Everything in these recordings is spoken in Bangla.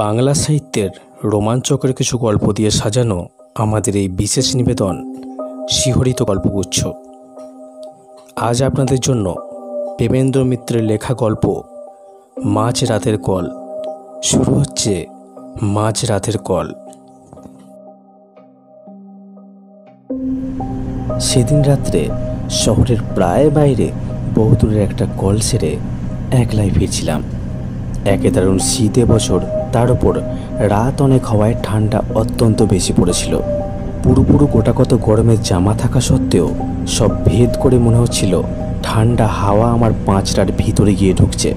বাংলা সাহিত্যের রোমাঞ্চকর কিছু গল্প দিয়ে সাজানো আমাদের এই বিশেষ নিবেদন শিহরিত গল্পগুচ্ছ। আজ আপনাদের জন্য প্রেমেন্দ্র মিত্রের লেখা গল্প মাঝ রাতের কল। শুরু হচ্ছে মাঝ রাতের কল। সেদিন রাত্রে শহরের প্রায় বাইরে বহুদূরের একটা কল সেরে একলাই ফিরছিলাম। একে দারুণ শীতে বছর, তার উপর রাত অনেক হওয়ায় ঠান্ডা অত্যন্ত বেশি পড়েছিল। পুরো গোটাকত গরমের জামা থাকা সত্ত্বেও সব ভেদ করে মনে হচ্ছিল ঠান্ডা হাওয়া আমার পাঁচটার ভিতরে গিয়ে ঢুকছে।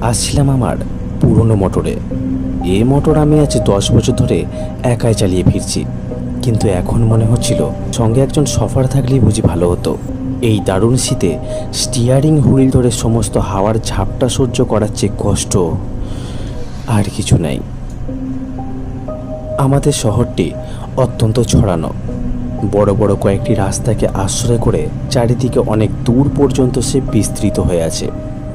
আসছিলাম আমার পুরনো মোটরে। এ মোটর আমি আজ 10 বছর ধরে একাই চালিয়ে ফিরছি, কিন্তু এখন মনে হচ্ছিল সঙ্গে একজন সফর থাকলেই বুঝি ভালো হতো। এই দারুণ শীতে স্টিয়ারিং হুইল ধরে সমস্ত হাওয়ার ঝাপটা সহ্য করার চেয়ে কষ্ট আর কিছু নাই। আমাদের শহরটি অত্যন্ত ছড়ানো। বড় বড় কয়েকটি রাস্তাকে আশ্রয় করে চারিদিকে অনেক দূর পর্যন্ত সে বিস্তৃত হয়ে আছে,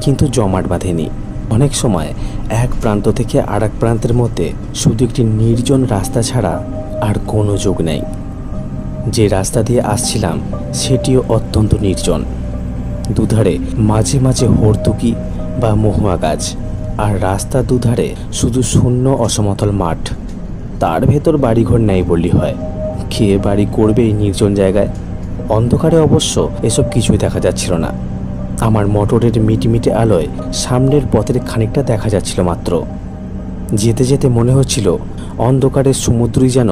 কিন্তু জমাট বাঁধেনি। অনেক সময় এক প্রান্ত থেকে আর এক প্রান্তের মধ্যে শুধু একটি নির্জন রাস্তা ছাড়া আর কোনো যোগ নেই। যে রাস্তা দিয়ে আসছিলাম সেটিও অত্যন্ত নির্জন। দুধারে মাঝে মাঝে হর্তুকি বা মহুয়া গাছ, আর রাস্তার দুধারে শুধু শূন্য অসমতল মাঠ। তার ভেতর বাড়িঘর নেই বললেই হয়। খেয়ে বাড়ি করবে এই নির্জন জায়গায়? অন্ধকারে অবশ্য এসব কিছুই দেখা যাচ্ছিল না। আমার মোটরের মিটিমিটি আলোয় সামনের পথের খানিকটা দেখা যাচ্ছিল মাত্র। যেতে যেতে মনে হচ্ছিল অন্ধকারের সমুদ্রই যেন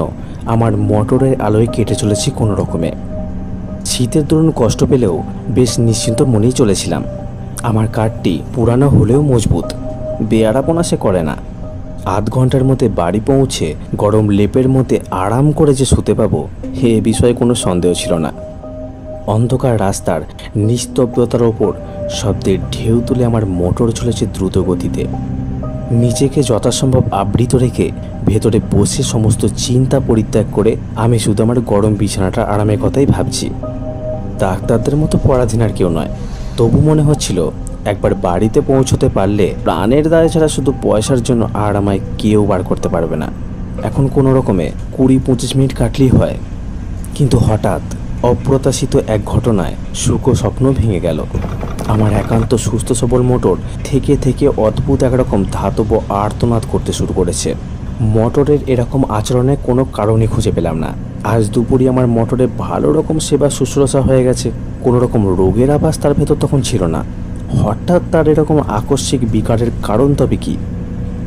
আমার মোটরের আলোয় কেটে চলেছি কোনো রকমে। শীতের দরুন কষ্ট পেলেও বেশ নিশ্চিন্ত মনেই চলেছিলাম। আমার কাঠটি পুরানো হলেও মজবুত, বেয়ারাপনা সে করে না। আধ ঘন্টার মধ্যে বাড়ি পৌঁছে গরম লেপের মধ্যে আরাম করে যে শুতে পাবো, এ বিষয়ে কোনো সন্দেহ ছিল না। অন্ধকার রাস্তার নিস্তব্ধতার ওপর শব্দের ঢেউ তুলে আমার মোটর চলেছে দ্রুত গতিতে। নিজেকে যথাসম্ভব আবৃত রেখে ভেতরে বসে সমস্ত চিন্তা পরিত্যাগ করে আমি শুধু আমার গরম বিছানাটা আরামের কথাই ভাবছি। ডাক্তারদের মতো পরাধীন আর কেউ নয়, তবু মনে হচ্ছিল একবার বাড়িতে পৌঁছতে পারলে প্রাণের দায় ছাড়া শুধু পয়সার জন্য আর আমায় কেউ বার করতে পারবে না। এখন কোনো রকমে 20-25 মিনিট কাটলেই হয়। কিন্তু হঠাৎ অপ্রত্যাশিত এক ঘটনায় সুখ স্বপ্ন ভেঙে গেল। আমার একান্ত সুস্থ সবল মোটর থেকে থেকে অদ্ভুত একরকম ধাতব আর্তনাদ করতে শুরু করেছে। মোটরের এরকম আচরণে কোনো কারণই খুঁজে পেলাম না। আজ দুপুরে আমার মোটরে ভালো রকম সেবা শুশ্রূষা হয়ে গেছে, কোনো রকম রোগের আভাস তার ভেতর তখন ছিল না। হঠাৎ তার এরকম আকস্মিক বিকারের কারণ তবে কি?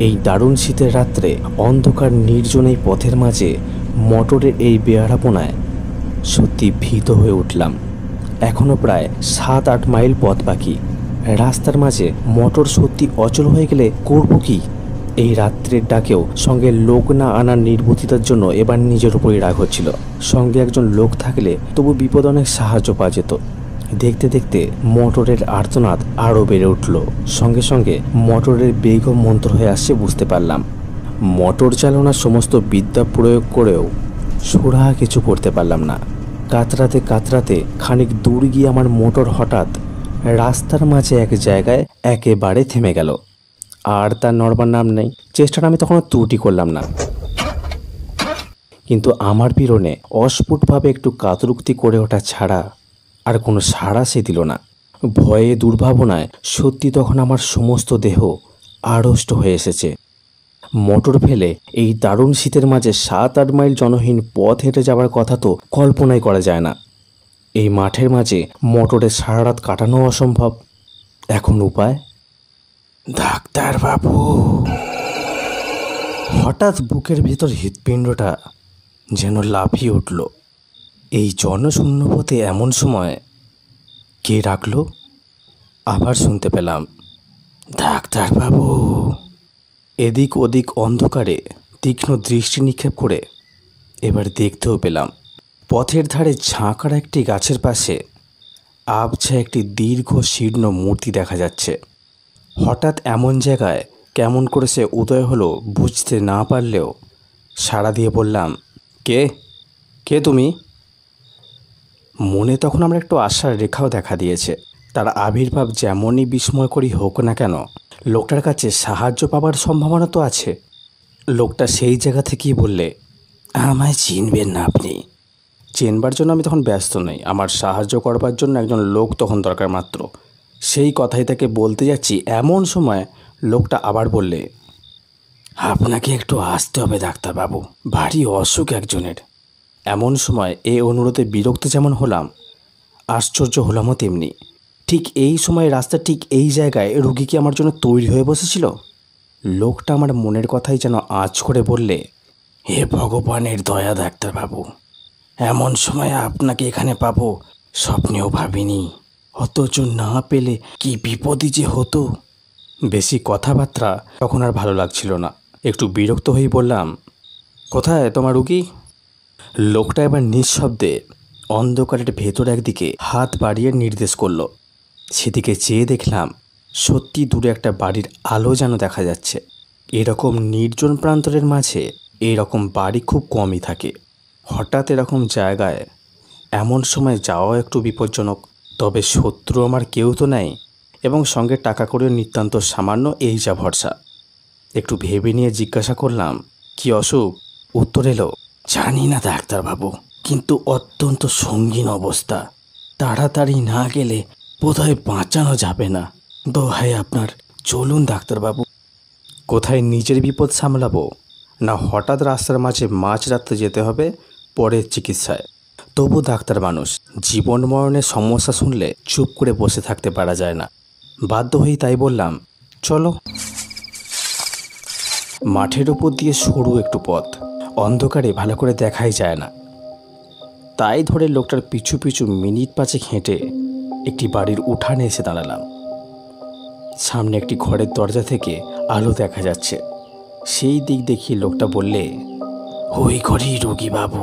এই দারুণ শীতের রাত্রে অন্ধকার নির্জন এই পথের মাঝে মোটরের এই বেহারাপনায় সত্যি ভীত হয়ে উঠলাম। এখনও প্রায় 7-8 মাইল পথ বাকি। রাস্তার মাঝে মোটর সত্যি অচল হয়ে গেলে করব কি? এই রাত্রের ডাকেও সঙ্গে লোক না আনার নির্বুদ্ধিতার জন্য এবার নিজের উপরই রাগ হচ্ছিল। সঙ্গে একজন লোক থাকলে তবু বিপদ অনেক সাহায্য পাওয়া যেত। দেখতে দেখতে মোটরের আর্তনাদ আরও বেড়ে উঠল। সঙ্গে সঙ্গে মোটরের বেগও মন্ত্র হয়ে আসছে বুঝতে পারলাম। মোটর চালনার সমস্ত বিদ্যা প্রয়োগ করেও সুরা কিছু করতে পারলাম না। কাতরাতে কাতরাতে খানিক দূর গিয়ে আমার মোটর হঠাৎ রাস্তার মাঝে এক জায়গায় একেবারে থেমে গেল। আর তার নড়বার নাম নেই। চেষ্টাটা আমি তখন ত্রুটি করলাম না, কিন্তু আমার পীড়নে অস্ফুটভাবে একটু কাতরুক্তি করে ওঠা ছাড়া আর কোনো সাড়া সে দিল না। ভয়ে দুর্ভাবনায় সত্যি তখন আমার সমস্ত দেহ আড়ষ্ট হয়ে এসেছে। মোটর ফেলে এই দারুণ শীতের মাঝে 7-8 মাইল জনহীন পথ হেঁটে যাওয়ার কথা তো কল্পনাই করা যায় না। এই মাঠের মাঝে মোটরে সারা রাত কাটানো অসম্ভব। এখন উপায়? ডাক্তারবাবু! হঠাৎ বুকের ভেতর হৃৎপিণ্ডটা যেন লাফিয়ে উঠল। এই জনশূন্য পথে এমন সময় কে ডাকলো? আবার শুনতে পেলাম, ডাক্তারবাবু! এদিক ওদিক অন্ধকারে তীক্ষ্ণ দৃষ্টি নিক্ষেপ করে এবার দেখতেও পেলাম পথের ধারে ঝাঁকার একটি গাছের পাশে আবছা একটি দীর্ঘ শীর্ণ মূর্তি দেখা যাচ্ছে। হঠাৎ এমন জায়গায় কেমন করে সে উদয় হলো বুঝতে না পারলেও সাড়া দিয়ে বললাম, কে কে তুমি? মনে তখন আমার একটু আশার রেখাও দেখা দিয়েছে। তার আবির্ভাব যেমনই বিস্ময়করই হোক না কেন, লোকটার কাছে সাহায্য পাবার সম্ভাবনা তো আছে। লোকটা সেই জায়গা থেকেই বললে, আমায় চিনবেন না আপনি? চেনবার জন্য আমি তখন ব্যস্ত নই, আমার সাহায্য করবার জন্য একজন লোক তখন দরকার মাত্র। সেই কথাই তাকে বলতে যাচ্ছি, এমন সময় লোকটা আবার বললে, আপনাকে একটু আসতে হবে ডাক্তারবাবু, ভারী অসুখ একজনের। এমন সময় এই অনুরোধে বিরক্ত যেমন হলাম, আশ্চর্য হলামও তেমনি। ঠিক এই সময় রাস্তা ঠিক এই জায়গায় রুগী কি আমার জন্য তৈরি হয়ে বসেছিল? লোকটা আমার মনের কথাই যেন আঁচ করে বললে, হে ভগবানের দয়া ডাক্তারবাবু, এমন সময় আপনাকে এখানে পাবো স্বপ্নেও ভাবিনি, অথচ না পেলে কি বিপদই যে হতো। বেশি কথাবার্তা তখন আর ভালো লাগছিল না, একটু বিরক্ত হয়ে বললাম, কোথায় তোমার রুগী? লোকটা এবার নিঃশব্দে অন্ধকারের ভেতর একদিকে হাত বাড়িয়ে নির্দেশ করলো। সেদিকে চেয়ে দেখলাম সত্যি দূরে একটা বাড়ির আলো যেন দেখা যাচ্ছে। এরকম নির্জন প্রান্তরের মাঝে এরকম বাড়ি খুব কমই থাকে। হঠাৎ এরকম জায়গায় এমন সময় যাওয়া একটু বিপজ্জনক। তবে শত্রু আমার কেউ তো নেই, এবং সঙ্গে টাকা করেও নিতান্ত সামান্য, এই যা ভরসা। একটু ভেবে নিয়ে জিজ্ঞাসা করলাম, কি অসুখ? উত্তর এলো, জানি না ডাক্তারবাবু, কিন্তু অত্যন্ত সঙ্গীন অবস্থা। তাড়াতাড়ি না গেলে বোধহয় বাঁচানো যাবে না। দোহাই আপনার, চলুন ডাক্তারবাবু। কোথায় নিজের বিপদ সামলাবো, না হঠাৎ রাস্তার মাঝে মাঝরাতে যেতে হবে পরের চিকিৎসায়? তবু ডাক্তার মানুষ, জীবন মরণের সমস্যা শুনলে চুপ করে বসে থাকতে পারা যায় না। বাধ্য হয়েই তাই বললাম, চলো। মাঠের ওপর দিয়ে সরু একটু পথ, অন্ধকারে ভালো করে দেখাই যায় না। তাই ধরে লোকটার পিছু পিছু মিনিট 5 হেঁটে একটি বাড়ির উঠানে এসে দাঁড়ালাম। সামনে একটি ঘরের দরজা থেকে আলো দেখা যাচ্ছে। সেই দিক দেখিয়ে লোকটা বললে, ওই ঘরেই রোগী বাবু,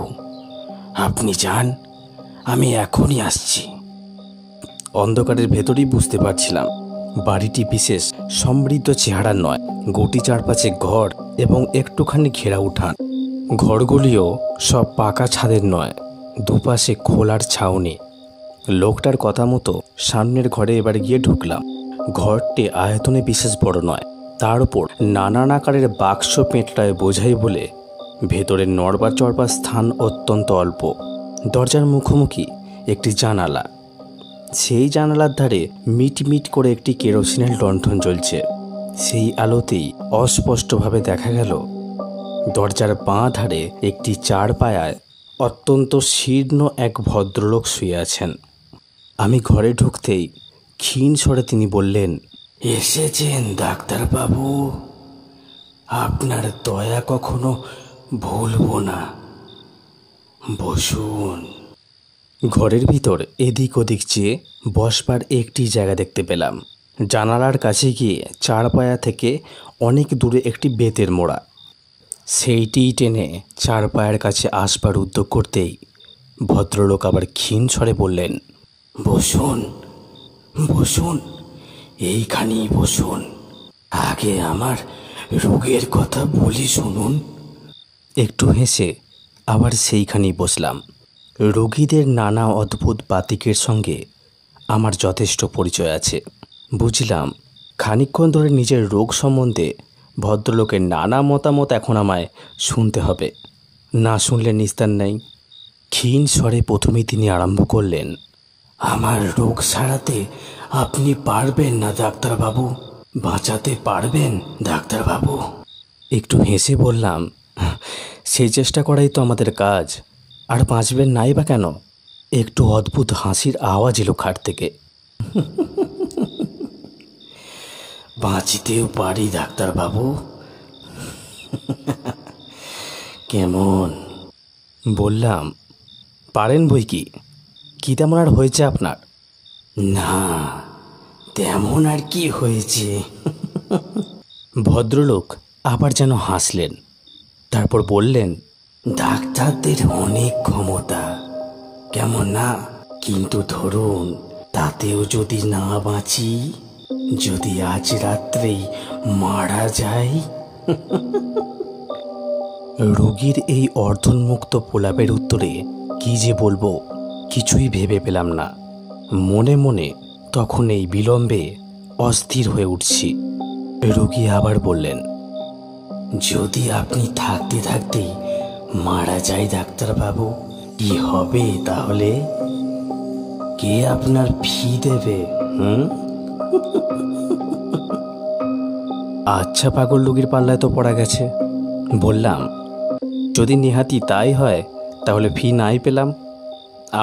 আপনি যান, আমি এখনই আসছি। অন্ধকারের ভেতরেই বুঝতে পারছিলাম বাড়িটি বিশেষ সমৃদ্ধ চেহারার নয়। গটি চারপাশে ঘর এবং একটুখানি ঘেরা উঠান। ঘরগুলিও সব পাকা ছাদের নয়, দুপাশে খোলার ছাউনি। লোকটার কথা মতো সামনের ঘরে এবার গিয়ে ঢুকলাম। ঘরটি আয়তনে বিশেষ বড় নয়, তার উপর নানান আকারের বাক্স পেঁটলায় বোঝাই বলে ভেতরে নড়বার চড়বার স্থান অত্যন্ত অল্প। দরজার মুখোমুখি একটি জানালা, সেই জানালার ধারে মিটমিট করে একটি কেরোসিনের লণ্ঠন জ্বলছে। সেই আলোতেই অস্পষ্টভাবে দেখা গেল দরজার বাঁ ধারে একটি চারপায়ায় অত্যন্ত শীর্ণ এক ভদ্রলোক শুয়ে আছেন। আমি ঘরে ঢুকতেই ক্ষীণ স্বরে তিনি বললেন, এসেছেন ডাক্তারবাবু, আপনার দয়া কখনো ভুলব না, বসুন। ঘরের ভিতর এদিক ওদিক চেয়ে বসবার একটি জায়গা দেখতে পেলাম। জানালার কাছে গিয়ে চারপায়া থেকে অনেক দূরে একটি বেতের মোড়া, সেইটিই টেনে চারপায়ার কাছে আসবার উদ্যোগ করতেই ভদ্রলোক আবার ক্ষীণ স্বরে বললেন, বসুন বসুন, এইখানেই বসুন, আগে আমার রোগের কথা বলি শুনুন। একটু হেসে আবার সেইখানেই বসলাম। রোগীদের নানা অদ্ভুত বাতিকের সঙ্গে আমার যথেষ্ট পরিচয় আছে। বুঝলাম খানিকক্ষণ ধরে নিজের রোগ সম্বন্ধে ভদ্রলোকের নানা মতামত এখন আমায় শুনতে হবে, না শুনলে নিস্তার নেই। ক্ষীণ স্বরে প্রথমেই তিনি আরম্ভ করলেন, আমার রোগ সারাতে আপনি পারবেন না ডাক্তারবাবু, বাঁচাতে পারবেন ডাক্তারবাবু। একটু হেসে বললাম, সেই চেষ্টা করাই তো আমাদের কাজ, আর বাঁচবেন নাই বা কেন? একটু অদ্ভুত হাসির আওয়াজ এলো খাট থেকে। বাঁচিতেও পারি ডাক্তারবাবু। কেমন? বললাম, পারেন বই কি, কি তেমন আর হয়েছে আপনার? না, তেমন আর কি হয়েছে। ভদ্রলোক আবার যেন হাসলেন, তারপর বললেন, ডাক্তারদের অনেক ক্ষমতা, কেমন না? কিন্তু ধরুন তাতেও যদি না বাঁচি, যদি আজ রাত্রেই মারা যাই। রোগীর এই অর্ধন্মুক্ত প্রলাপের উত্তরে কি যে বলবো কিছুই ভেবে পেলাম না। মনে মনে তখন এই বিলম্বে অস্থির হয়ে উঠছি। রোগী আবার বললেন, যদি আপনি থাকতে থাকতেই মারা যায় ডাক্তারবাবু, কি হবে তাহলে? কে আপনার ফি দেবে? আচ্ছা, পাগল রোগীর পাল্লায় তো পড়া গেছে। বললাম, যদি নেহাতি তাই হয় তাহলে ফি নাই পেলাম।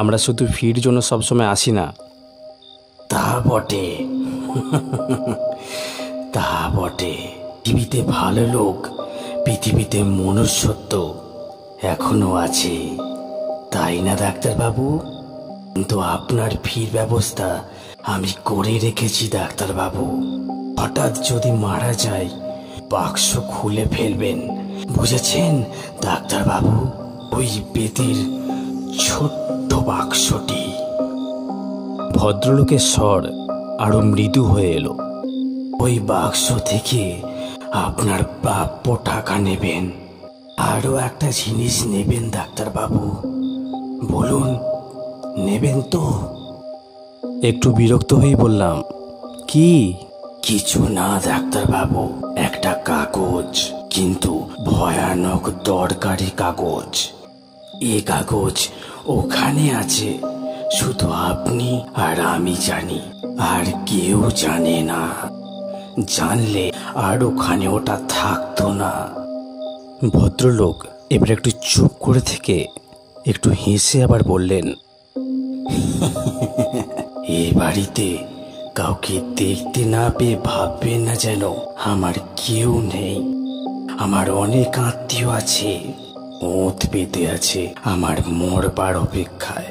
আমরা শুধু ফির জন্য সবসময় আসি না। তা বটে, তা বটে। পৃথিবীতে ভালো লোক, পৃথিবীতে মনুষ্যত্ব এখনো আছে, তাই না ডাক্তারবাবু? কিন্তু আপনার ফির ব্যবস্থা আমি করে রেখেছি ডাক্তারবাবু। হঠাৎ যদি মারা যায়, বাক্স খুলে ফেলবেন, বুঝেছেন ডাক্তারবাবু? ওই বেতের ছোট্ট বাক্সটি। ভদ্রলোকের স্বর আরো মৃদু হয়ে এলো। ওই বাক্স থেকে আপনার প্রাপ্য টাকা নেবেন, আরো একটা জিনিস নেবেন ডাক্তারবাবু। বলুন, নেবেন তো? একটু বিরক্ত হয়ে বললাম, কি? কিছু না ডাক্তারবাবু, একটা কাগজ, কিন্তু ভয়ানক দরকারি কাগজ। এ কাগজ ওখানে আছে, শুধু আপনি আর আমি জানি, আর কেউ জানে না। জানলে আর ওখানে ওটা থাকতো না। ভদ্রলোক এবার একটু চুপ করে থেকে একটু হেসে আবার বললেন, এ বাড়িতে কাউকে দেখতে না পেয়ে ভাববেন না যেন আমার কেউ নেই। আমার অনেক আত্মীয় আছে, ওঁত পেতে আছে আমার মরবার অপেক্ষায়।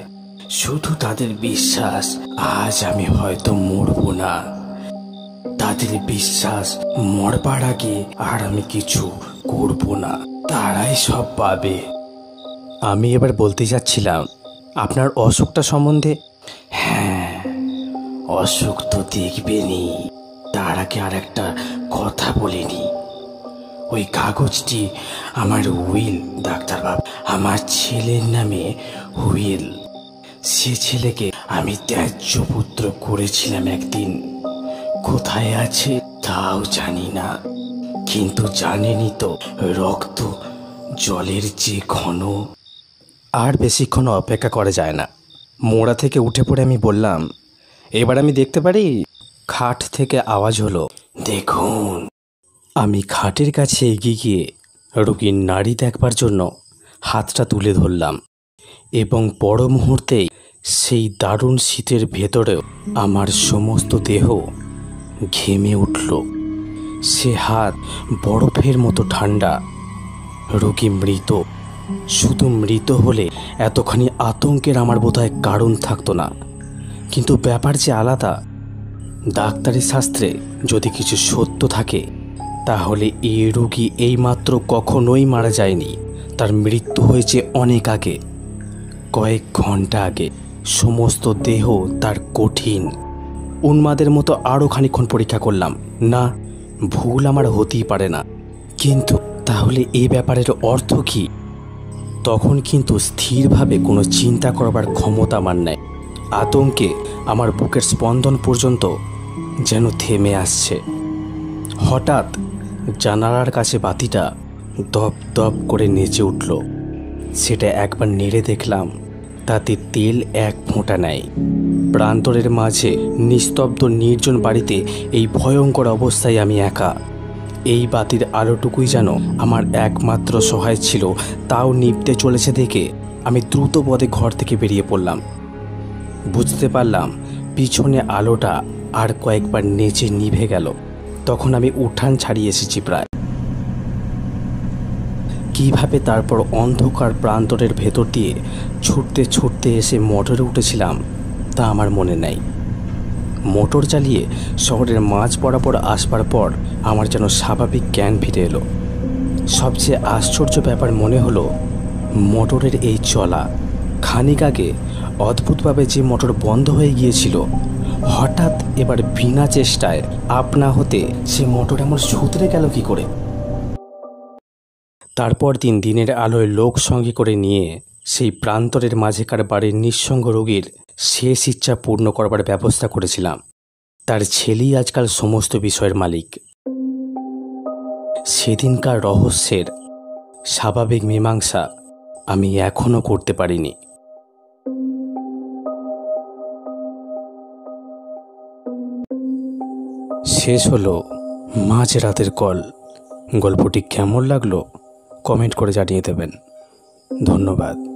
শুধু তাদের বিশ্বাস আজ আমি হয়তো মরবো না। তাদের বিশ্বাস মরবার আগে আর আমি কিছু করব না, তারাই সব পাবে। আমি এবার বলতে যাচ্ছিলাম আপনার অসুখটা সম্বন্ধে। হ্যাঁ, অসুখ তো দেখবেনই, তার আগে আর একটা কথা বলিনি। ওই কাগজটি আমার উইল ডাক্তারবাবু, আমার ছেলের নামে উইল। সে ছেলেকে আমি ত্যায্য পুত্র করেছিলাম একদিন। কোথায় আছে তাও জানি না, কিন্তু জানেনই তো রক্ত জলের যে ঘন। আর বেশিক্ষণ অপেক্ষা করা যায় না। মোড়া থেকে উঠে পড়ে আমি বললাম, এবার আমি দেখতে পারি? খাট থেকে আওয়াজ হলো, দেখুন। আমি খাটের কাছে এগিয়ে গিয়ে রোগীর নাড়ি দেখবার জন্য হাতটা তুলে ধরলাম, এবং পর মুহূর্তেই সেই দারুণ শীতের ভেতরেও আমার সমস্ত দেহ ঘেমে উঠল। সে হাত বরফের মতো ঠান্ডা। রোগী মৃত। শুধু মৃত হলে এতখানি আতঙ্কের আমার বোধহয় কারণ থাকতো না, কিন্তু ব্যাপার যে আলাদা। ডাক্তারি শাস্ত্রে যদি কিছু সত্য থাকে, তাহলে এই রোগী এইমাত্র কখনোই মারা যায়নি। তার মৃত্যু হয়েছে অনেক আগে, কয়েক ঘন্টা আগে। সমস্ত দেহ তার কঠিন। উন্মাদের মতো আরও খানিকক্ষণ পরীক্ষা করলাম, না, ভুল আমার হতেই পারে না। কিন্তু তাহলে এই ব্যাপারের অর্থ কি? তখন কিন্তু স্থিরভাবে কোনো চিন্তা করবার ক্ষমতা আমার নেই। আতঙ্কে আমার বুকের স্পন্দন পর্যন্ত যেন থেমে আসছে। হঠাৎ জানালার কাছে বাতিটা দপ দপ করে নেচে উঠল। সেটা একবার নেড়ে দেখলাম, তাতে তেল এক ফোঁটা নেই। প্রান্তরের মাঝে নিস্তব্ধ নির্জন বাড়িতে এই ভয়ঙ্কর অবস্থায় আমি একা। এই বাতির আলোটুকুই যেন আমার একমাত্র সহায় ছিল। তাও নিভতে চলেছে দেখে আমি দ্রুত পদে ঘর থেকে বেরিয়ে পড়লাম। বুঝতে পারলাম পিছনে আলোটা আর কয়েকবার নেচে নিভে গেল। তখন আমি উঠান ছাড়িয়ে এসেছি প্রায়। কিভাবে তারপর অন্ধকার প্রান্তরের ভেতর দিয়ে ছুটতে ছুটতে এসে মোটরে উঠেছিলাম তা আমার মনে নেই। মোটর চালিয়ে শহরের মাঝ বরাবর আসবার পর আমার যেন স্বাভাবিক জ্ঞান ফিরে এলো। সবচেয়ে আশ্চর্য ব্যাপার মনে হলো, মোটরের এই চলা। খানিক আগে অদ্ভুতভাবে যে মোটর বন্ধ হয়ে গিয়েছিল, হঠাৎ এবার বিনা চেষ্টায় আপনা হতে সে মোটর এমন সুতরে গেল কি করে? তারপর দিনের আলোয় লোক সঙ্গে করে নিয়ে সেই প্রান্তরের মাঝেকার বাড়ির নিঃসঙ্গ রোগীর শেষ ইচ্ছা পূর্ণ করবার ব্যবস্থা করেছিলাম। তার ছেলেই আজকাল সমস্ত বিষয়ের মালিক। সেদিনকার রহস্যের স্বাভাবিক মীমাংসা আমি এখনো করতে পারিনি। শেষ হলো মাঝরাতের কল। গল্পটি কেমন লাগলো কমেন্ট করে জানিয়ে দেবেন। ধন্যবাদ।